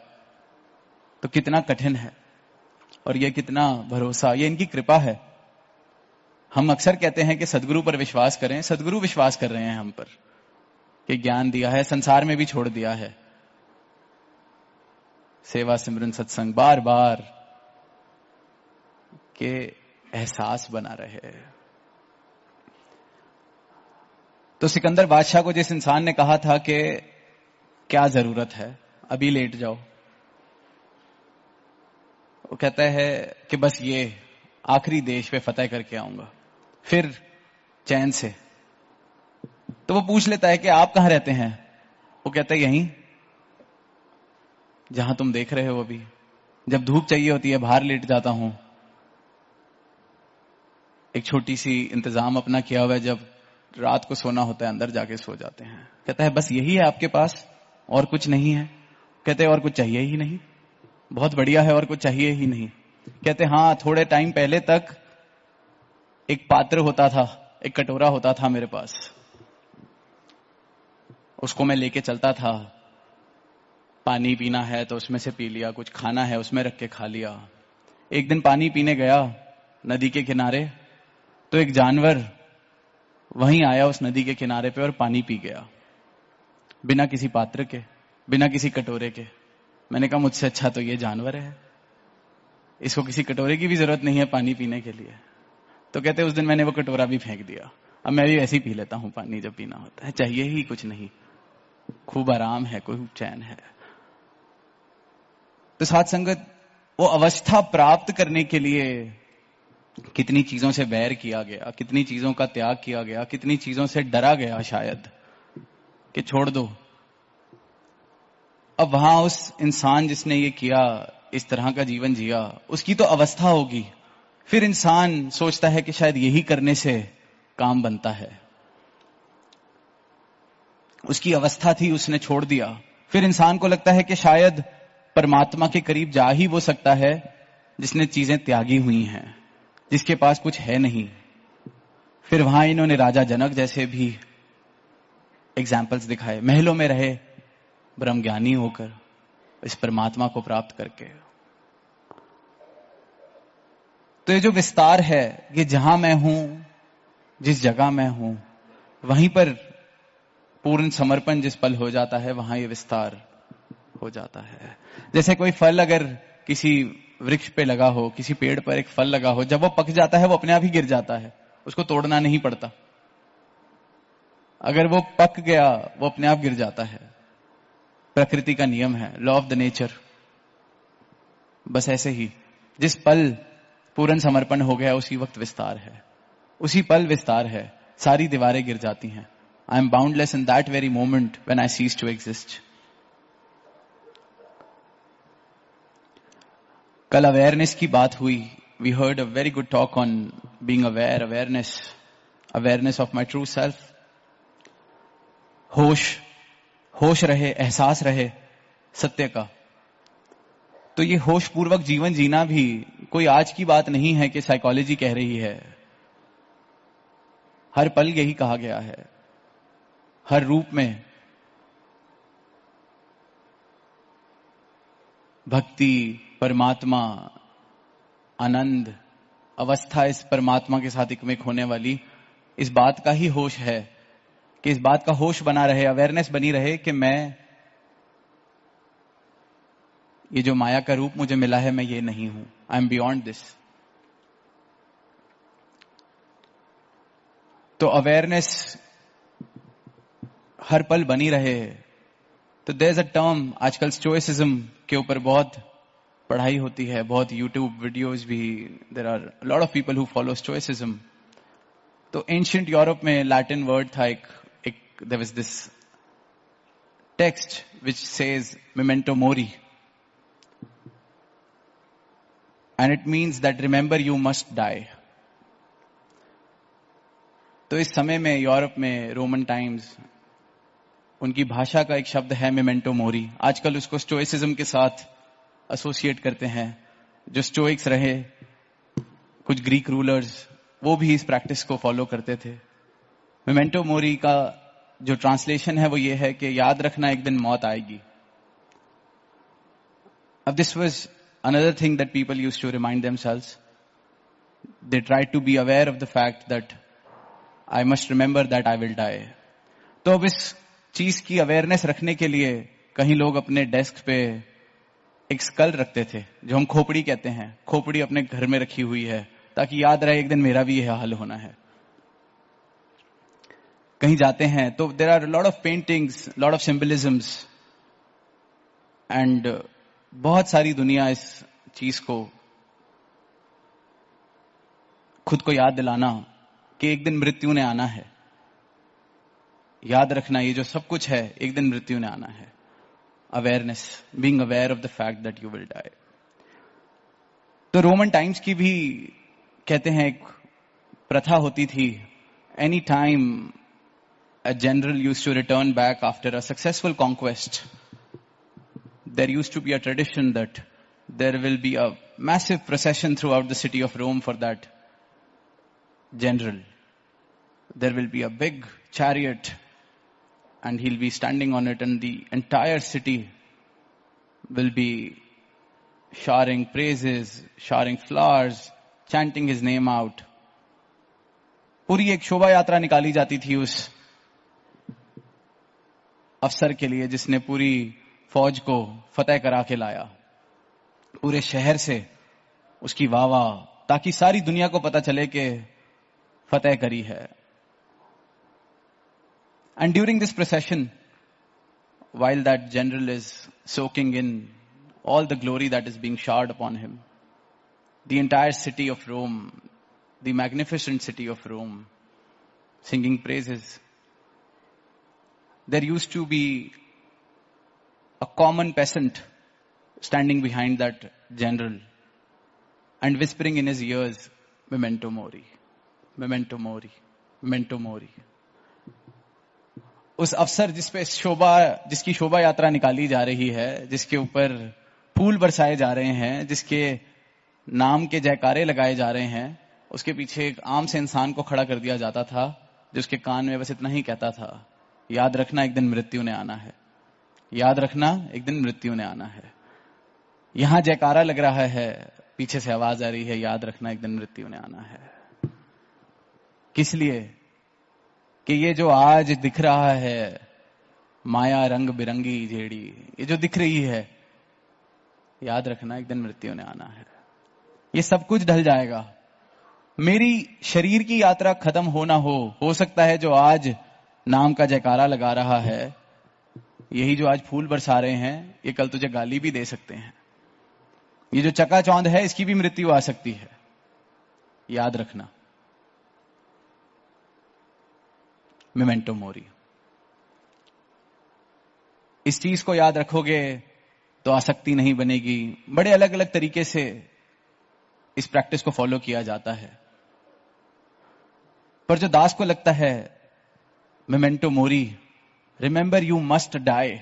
तो कितना कठिन है, और ये कितना भरोसा, ये इनकी कृपा है। हम अक्सर कहते हैं कि सदगुरु पर विश्वास करें, सदगुरु विश्वास कर रहे हैं हम पर, कि ज्ञान दिया है, संसार में भी छोड़ दिया है, सेवा सिमरन सत्संग बार बार के एहसास बना रहे। तो सिकंदर बादशाह को जिस इंसान ने कहा था कि क्या जरूरत है, अभी लेट जाओ, वो कहता है कि बस ये आखिरी देश पे फतेह करके आऊंगा, फिर चैन से। तो वो पूछ लेता है कि आप कहां रहते हैं? वो कहता है यहीं जहां तुम देख रहे हो। अभी जब धूप चाहिए होती है बाहर लेट जाता हूं, एक छोटी सी इंतजाम अपना किया हुआ है, जब रात को सोना होता है अंदर जाके सो जाते हैं। कहता है बस यही है आपके पास, और कुछ नहीं है? कहते हैं और कुछ चाहिए ही नहीं। बहुत बढ़िया है, और कुछ चाहिए ही नहीं। कहते हाँ, थोड़े टाइम पहले तक एक पात्र होता था, एक कटोरा होता था मेरे पास, उसको मैं लेके चलता था। पानी पीना है तो उसमें से पी लिया, कुछ खाना है उसमें रख के खा लिया। एक दिन पानी पीने गया नदी के किनारे, तो एक जानवर वहीं आया उस नदी के किनारे पे और पानी पी गया, बिना किसी पात्र के, बिना किसी कटोरे के। मैंने कहा मुझसे अच्छा तो ये जानवर है, इसको किसी कटोरे की भी जरूरत नहीं है पानी पीने के लिए। तो कहते उस दिन मैंने वो कटोरा भी फेंक दिया, अब मैं भी ऐसे ही पी लेता हूं पानी जब पीना होता है, चाहिए ही कुछ नहीं, खूब आराम है, खूब चैन है। तो साथ संगत, वो अवस्था प्राप्त करने के लिए कितनी चीजों से बैर किया गया, कितनी चीजों का त्याग किया गया, कितनी चीजों से डरा गया शायद कि छोड़ दो। अब वहां उस इंसान जिसने ये किया, इस तरह का जीवन जिया, उसकी तो अवस्था होगी। फिर इंसान सोचता है कि शायद यही करने से काम बनता है। उसकी अवस्था थी, उसने छोड़ दिया। फिर इंसान को लगता है कि शायद परमात्मा के करीब जा ही वो सकता है जिसने चीजें त्यागी हुई हैं, जिसके पास कुछ है नहीं। फिर वहां इन्होंने राजा जनक जैसे भी एग्जाम्पल्स दिखाए, महलों में रहे ब्रह्मज्ञानी होकर, इस परमात्मा को प्राप्त करके। तो ये जो विस्तार है, ये जहां मैं हूं, जिस जगह मैं हूं, वहीं पर पूर्ण समर्पण जिस पल हो जाता है, वहां ये विस्तार हो जाता है। जैसे कोई फल अगर किसी वृक्ष पे लगा हो, किसी पेड़ पर एक फल लगा हो, जब वो पक जाता है वो अपने आप ही गिर जाता है, उसको तोड़ना नहीं पड़ता। अगर वो पक गया वो अपने आप गिर जाता है, प्रकृति का नियम है, लॉ ऑफ द नेचर। बस ऐसे ही जिस पल पूर्ण समर्पण हो गया उसी वक्त विस्तार है, उसी पल विस्तार है, सारी दीवारें गिर जाती हैं। I am boundless in that very moment when I cease to exist. कल अवेयरनेस की बात हुई, we heard a very good talk on being aware, awareness of my true self. होश रहे, एहसास रहे सत्य का। तो ये होश पूर्वक जीवन जीना भी कोई आज की बात नहीं है कि साइकोलॉजी कह रही है। हर पल यही कहा गया है, हर रूप में भक्ति, परमात्मा, आनंद, अवस्था इस परमात्मा के साथ एकमिक होने वाली, इस बात का ही होश है कि इस बात का होश बना रहे, अवेयरनेस बनी रहे कि मैं, ये जो माया का रूप मुझे मिला है, मैं ये नहीं हूं, आई एम बियॉन्ड दिस। तो अवेयरनेस हर पल बनी रहे। तो देयर इज अ टर्म, आजकल स्टोइसिज्म के ऊपर बहुत पढ़ाई होती है, बहुत यूट्यूब वीडियोस भी, there are lot of people who follow stoicism. तो एंशिएंट यूरोप में लैटिन वर्ड था एक there was this text which says memento mori, and it means that remember you must die. तो इस समय में यूरोप में रोमन टाइम्स, उनकी भाषा का एक शब्द है मेमेंटो मोरी। आजकल उसको स्टोइसिज्म के साथ एसोसिएट करते हैं। जो स्टोइक्स रहे, कुछ ग्रीक रूलर्स, वो भी इस प्रैक्टिस को फॉलो करते थे। मेमेंटो मोरी का जो ट्रांसलेशन है वो ये है कि याद रखना एक दिन मौत आएगी। अब this was another thing that people used to remind themselves. They tried to be aware of the fact that I must remember that I will die. तो अब इस चीज की अवेयरनेस रखने के लिए कहीं लोग अपने डेस्क पे एक स्कल रखते थे, जो हम खोपड़ी कहते हैं. खोपड़ी अपने घर में रखी हुई है ताकि याद रहे एक दिन मेरा भी यह हाल होना है. कहीं जाते हैं तो there are lot of paintings, lot of symbolisms, and बहुत सारी दुनिया इस चीज को, खुद को याद दिलाना कि एक दिन मृत्यु ने आना है. याद रखना ये जो सब कुछ है, एक दिन मृत्यु ने आना है. Awareness, being aware of the fact that you will die. तो रोमन टाइम्स की भी कहते हैं एक प्रथा होती थी. Any time a general used to return back after a successful conquest, there used to be a tradition that there will be a massive procession throughout the city of Rome for that general. There will be a big chariot and he'll be standing on it, and the entire city will be showering praises, showering flowers, chanting his name out. पूरी एक शोभा यात्रा निकाली जाती थी उस अफसर के लिए जिसने पूरी फौज को फतेह करा के लाया. पूरे शहर से उसकी वाह, ताकि सारी दुनिया को पता चले कि फतेह करी है. And during this procession, while that general is soaking in all the glory that is being showered upon him, the entire city of Rome, the magnificent city of Rome, singing praises. There used to be a common peasant standing behind that general and whispering in his ears, memento mori, memento mori, memento mori. उस अवसर जिसकी शोभा यात्रा निकाली जा रही है, जिसके ऊपर फूल बरसाए जा रहे हैं, जिसके नाम के जयकारे लगाए जा रहे हैं, उसके पीछे एक आम से इंसान को खड़ा कर दिया जाता था, जिसके कान में बस इतना ही कहता था, याद रखना एक दिन मृत्यु ने आना है. याद रखना एक दिन मृत्यु ने आना है. यहां जयकारा लग रहा है, पीछे से आवाज आ रही है, याद रखना एक दिन मृत्यु ने आना है. किस लिए? कि ये जो आज दिख रहा है माया रंग बिरंगी जेड़ी, ये जो दिख रही है, याद रखना एक दिन मृत्यु ने आना है. ये सब कुछ ढल जाएगा. मेरी शरीर की यात्रा खत्म हो ना हो सकता है जो आज नाम का जयकारा लगा रहा है, यही जो आज फूल बरसा रहे हैं, ये कल तुझे गाली भी दे सकते हैं. ये जो चकाचौंध है, इसकी भी मृत्यु आ सकती है. याद रखना, मेमेंटो मोरी. इस चीज को याद रखोगे तो आसक्ति नहीं बनेगी. बड़े अलग अलग तरीके से इस प्रैक्टिस को फॉलो किया जाता है, पर जो दास को लगता है memento mori, remember you must die,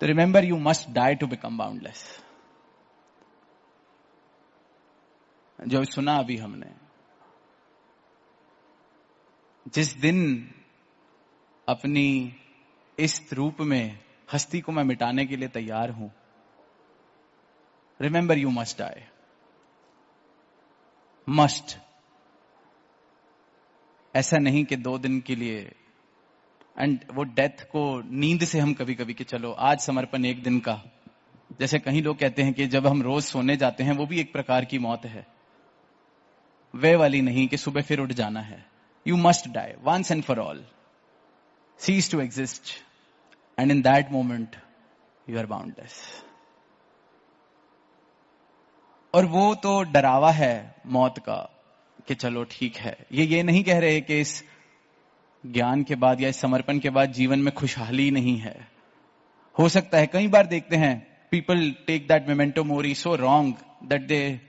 तो remember you must die to become boundless. जो सुना अभी हमने, जिस दिन अपनी इस रूप में हस्ती को मैं मिटाने के लिए तैयार हूं, remember you must die. Must, ऐसा नहीं कि 2 दिन के लिए. एंड वो डेथ को नींद से हम कभी कभी कि चलो आज समर्पण 1 दिन का, जैसे कहीं लोग कहते हैं कि जब हम रोज सोने जाते हैं वो भी एक प्रकार की मौत है. वे वाली नहीं कि सुबह फिर उठ जाना है. You must die once and for all. Cease to exist. And in that moment, you are boundless. और वो तो डरावा है मौत का कि चलो ठीक है. ये नहीं कह रहे कि इस ज्ञान के बाद या इस समर्पण के बाद जीवन में खुशहाली नहीं है. हो सकता है, कई बार देखते हैं, people take that memento mori so wrong that they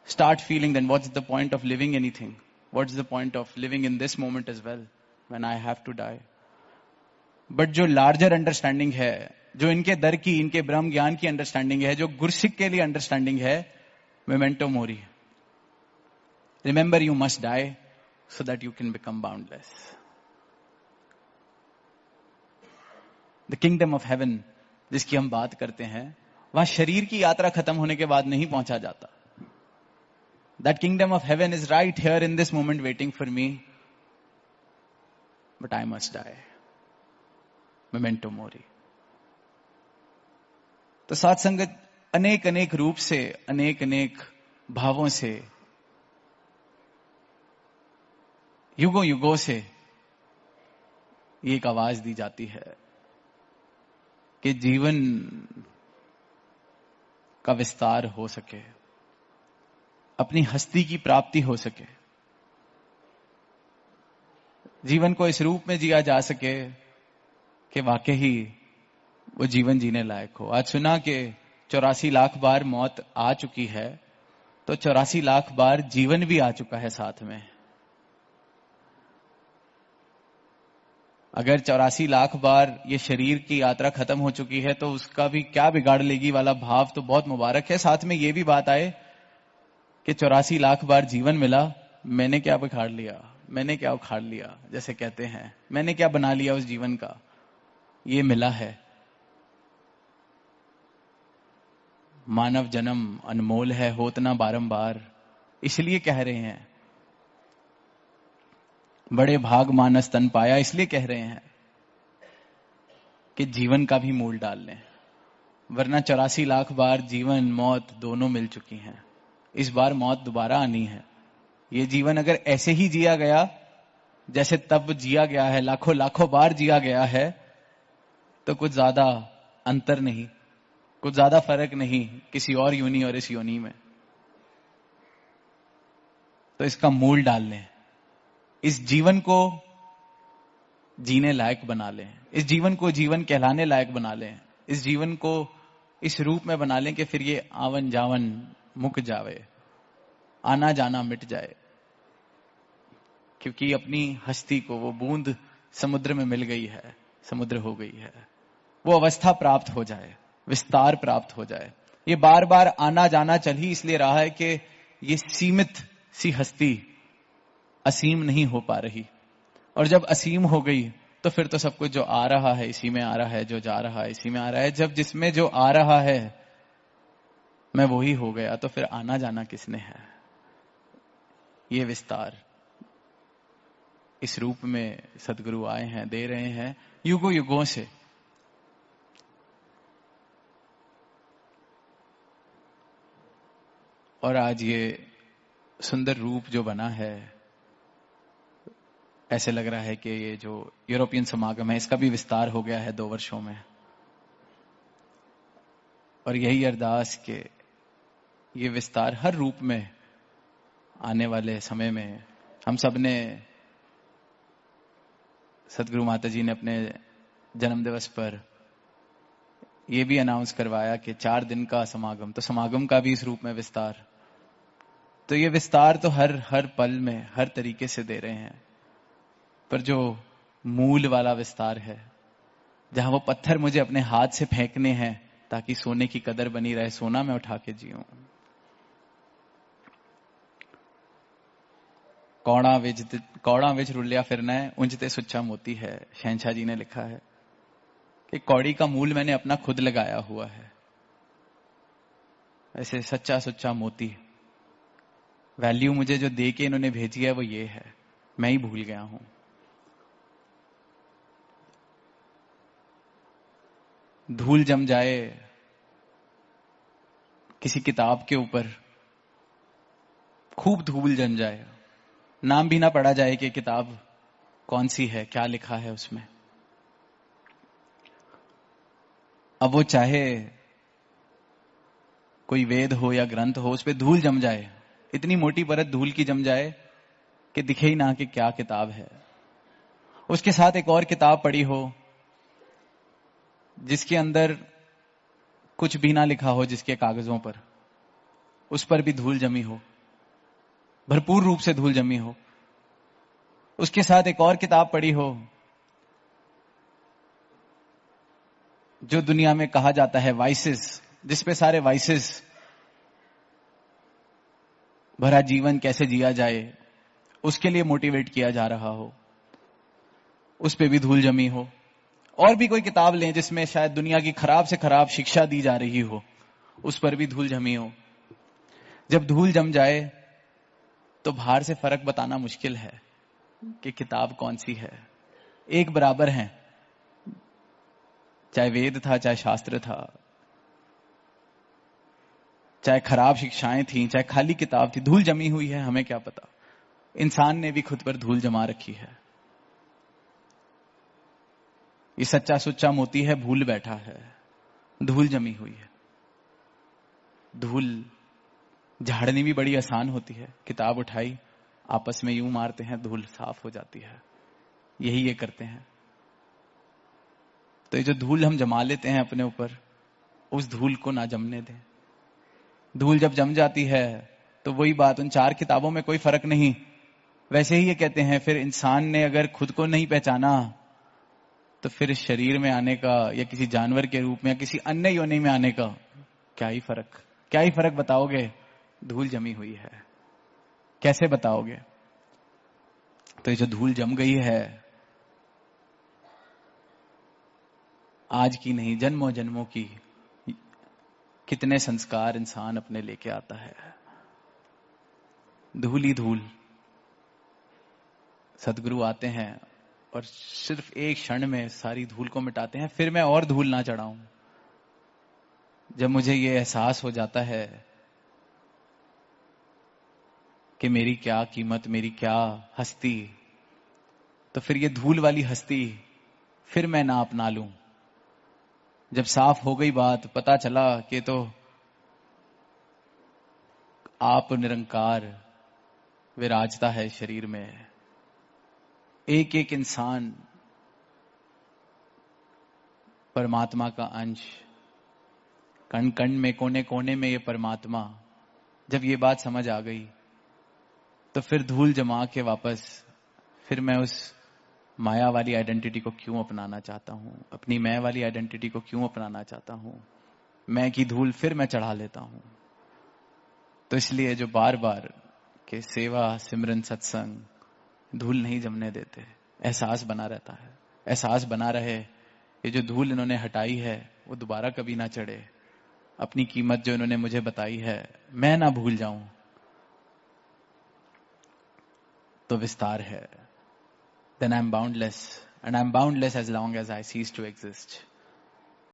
start feeling then what's the point of living anything? What's the point of living in this moment as well when I have to die? But जो larger understanding है, जो इनके दर की, इनके ब्रह्म ज्ञान की understanding है, जो गुरसिक के लिए अंडरस्टैंडिंग है, memento mori. Remember you must die so that you can become boundless. The kingdom of heaven जिसकी हम बात करते हैं, वहां शरीर की यात्रा खत्म होने के बाद नहीं पहुंचा जाता. That kingdom of heaven is right here in this moment waiting for me, but I must die. Memento mori. तो साथ संगत अनेक अनेक रूप से, अनेक अनेक भावों से, युगों युगों से ये एक आवाज दी जाती है कि जीवन का विस्तार हो सके, अपनी हस्ती की प्राप्ति हो सके, जीवन को इस रूप में जिया जा सके कि वाकई ही वो जीवन जीने लायक हो. आज सुना कि 84 लाख बार मौत आ चुकी है, तो 84 लाख बार जीवन भी आ चुका है साथ में. अगर 84 लाख बार ये शरीर की यात्रा खत्म हो चुकी है, तो उसका भी क्या बिगाड़ लेगी वाला भाव तो बहुत मुबारक है. साथ में ये भी बात आए कि 84 लाख बार जीवन मिला, मैंने क्या बिगाड़ लिया, मैंने क्या उखाड़ लिया, जैसे कहते हैं, मैंने क्या बना लिया उस जीवन का. ये मिला है. मानव जन्म अनमोल है, होत ना बारंबार. इसलिए कह रहे हैं बड़े भाग मानस तन पाया, इसलिए कह रहे हैं कि जीवन का भी मोल डाल लें. वरना 84 लाख बार जीवन मौत दोनों मिल चुकी हैं. इस बार मौत दोबारा आनी है. ये जीवन अगर ऐसे ही जिया गया जैसे तब जिया गया है, लाखों लाखों बार जिया गया है, तो कुछ ज्यादा अंतर नहीं, कुछ ज्यादा फर्क नहीं किसी और योनि और इस योनि में. तो इसका मूल डाल लें, इस जीवन को जीने लायक बना लें, इस जीवन को जीवन कहलाने लायक बना लें, इस जीवन को इस रूप में बना लें कि फिर ये आवन जावन मुक जावे, आना जाना मिट जाए. क्योंकि अपनी हस्ती को वो बूंद समुद्र में मिल गई है, समुद्र हो गई है. वो अवस्था प्राप्त हो जाए, विस्तार प्राप्त हो जाए. ये बार बार आना जाना चल ही इसलिए रहा है कि ये सीमित सी हस्ती असीम नहीं हो पा रही. और जब असीम हो गई तो फिर तो सब कुछ जो आ रहा है इसी में आ रहा है, जो जा रहा है इसी में आ रहा है. जब जिसमें जो आ रहा है मैं वही हो गया, तो फिर आना जाना किसने है. ये विस्तार इस रूप में सदगुरु आए हैं, दे रहे हैं युगों युगों से. और आज ये सुंदर रूप जो बना है, ऐसे लग रहा है कि ये जो यूरोपियन समागम है इसका भी विस्तार हो गया है 2 वर्षों में. और यही अरदास के ये विस्तार हर रूप में आने वाले समय में हम सब ने, सदगुरु माता जी ने अपने जन्म दिवस पर यह भी अनाउंस करवाया कि 4 दिन का समागम, तो समागम का भी इस रूप में विस्तार. तो ये विस्तार तो हर पल में हर तरीके से दे रहे हैं. पर जो मूल वाला विस्तार है, जहां वो पत्थर मुझे अपने हाथ से फेंकने हैं ताकि सोने की कदर बनी रहे, सोना मैं उठा के जीऊं. कौड़ा विच रुलिया फिरना है, उंजते सुच्चा मोती है. शहंशाह जी ने लिखा है कि कौड़ी का मूल मैंने अपना खुद लगाया हुआ है, ऐसे सच्चा सुच्चा मोती वैल्यू मुझे जो दे के इन्होंने भेजी है वो ये है, मैं ही भूल गया हूं. धूल जम जाए किसी किताब के ऊपर, खूब धूल जम जाए, नाम भी ना पढ़ा जाए कि किताब कौन सी है, क्या लिखा है उसमें. अब वो चाहे कोई वेद हो या ग्रंथ हो, उस पे धूल जम जाए, इतनी मोटी परत धूल की जम जाए कि दिखे ही ना कि क्या किताब है. उसके साथ एक और किताब पड़ी हो जिसके अंदर कुछ भी ना लिखा हो, जिसके कागजों पर उस पर भी धूल जमी हो, भरपूर रूप से धूल जमी हो. उसके साथ एक और किताब पड़ी हो जो दुनिया में कहा जाता है वाइसेस, जिसपे सारे वाइसेस भरा जीवन कैसे जिया जाए उसके लिए मोटिवेट किया जा रहा हो, उस पे भी धूल जमी हो. और भी कोई किताब लें जिसमें शायद दुनिया की खराब से खराब शिक्षा दी जा रही हो, उस पर भी धूल जमी हो। जब धूल जम जाए तो बाहर से फर्क बताना मुश्किल है कि किताब कौन सी है। एक बराबर हैं, चाहे वेद था, चाहे शास्त्र था, चाहे खराब शिक्षाएं थी, चाहे खाली किताब थी, धूल जमी हुई है, हमें क्या पता। इंसान ने भी खुद पर धूल जमा रखी है। ये सच्चा सुच्चा मोती है, भूल बैठा है, धूल जमी हुई है। धूल झाड़नी भी बड़ी आसान होती है, किताब उठाई, आपस में यूं मारते हैं, धूल साफ हो जाती है। यही ये करते हैं। तो ये जो धूल हम जमा लेते हैं अपने ऊपर, उस धूल को ना जमने दें। धूल जब जम जाती है तो वही बात, उन 4 किताबों में कोई फर्क नहीं। वैसे ही ये कहते हैं, फिर इंसान ने अगर खुद को नहीं पहचाना तो फिर इस शरीर में आने का या किसी जानवर के रूप में या किसी अन्य योनि में आने का क्या ही फर्क बताओगे। धूल जमी हुई है, कैसे बताओगे। तो ये जो धूल जम गई है, आज की नहीं, जन्मों जन्मों की, कितने संस्कार इंसान अपने लेके आता है। धूल ही धूल। सदगुरु आते हैं और सिर्फ एक क्षण में सारी धूल को मिटाते हैं, फिर मैं और धूल ना चढ़ाऊं। जब मुझे ये एहसास हो जाता है कि मेरी क्या कीमत, मेरी क्या हस्ती, तो फिर ये धूल वाली हस्ती फिर मैं ना अपना लूं। जब साफ हो गई बात, पता चला कि तो आप निरंकार विराजता है शरीर में। एक एक इंसान परमात्मा का अंश, कण कण में, कोने कोने में ये परमात्मा। जब ये बात समझ आ गई तो फिर धूल जमा के वापस फिर मैं उस माया वाली आइडेंटिटी को क्यों अपनाना चाहता हूं, अपनी मैं वाली आइडेंटिटी को क्यों अपनाना चाहता हूं। मैं की धूल फिर मैं चढ़ा लेता हूं। तो इसलिए जो बार बार के सेवा, सिमरन, सत्संग धूल नहीं जमने देते, एहसास बना रहता है। एहसास बना रहे, ये जो धूल इन्होंने हटाई है वो दोबारा कभी ना चढ़े। अपनी कीमत जो इन्होंने मुझे बताई है मैं ना भूल जाऊं, तो विस्तार है। Then I'm boundless, and I'm boundless as long as I cease to exist.